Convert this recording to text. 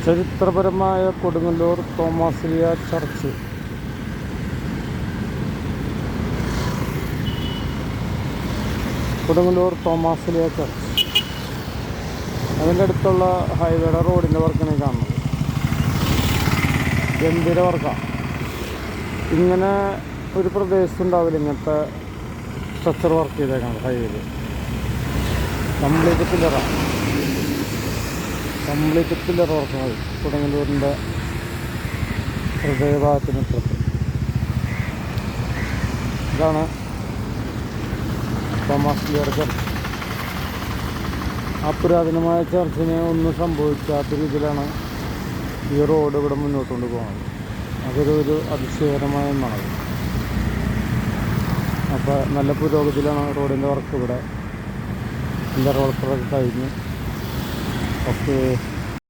ചരിത്രപരമായ Kodungallur Thomasleeha church. Kodungallur Thomasleeha church അതിൻ്റെ അടുത്തുള്ള ഹൈവേയുടെ റോഡിൻ്റെ വർക്കാണ് കാണുന്നത്. ഗംഭീര വർക്കാണ്. ഇങ്ങനെ ഒരു പ്രദേശത്തുണ്ടാവില്ല ഇങ്ങനത്തെ സ്ട്രക്ചർ വർക്ക് ചെയ്തേക്കാണ്. ഹൈവേയിൽ കംപ്ലീറ്റ് പില്ലറാണ്. കംപ്ലീറ്റ് പില്ലർ വർക്ക് മതി. കൊടുങ്ങല്ലൂരിൻ്റെ ഹൃദയഭാഗത്തിനപ്പുറത്ത് ഇതാണ് തോമാശ്ലീഹ ചർച്ച്. ആ പുരാതനമായ ചർച്ചിന് ഒന്നും സംഭവിക്കാത്ത രീതിയിലാണ് ഈ റോഡ് ഇവിടെ മുന്നോട്ട് കൊണ്ട് പോകുന്നത്. അതൊരു അതിശയകരമായ ഒന്നാണ്. അപ്പോൾ നല്ല പുരോഗതിയിലാണ് റോഡിൻ്റെ വർക്ക്. ഇവിടെ ഇന്റർവോൾക്കറൊക്കെ കഴിഞ്ഞ്. ഓക്കെ.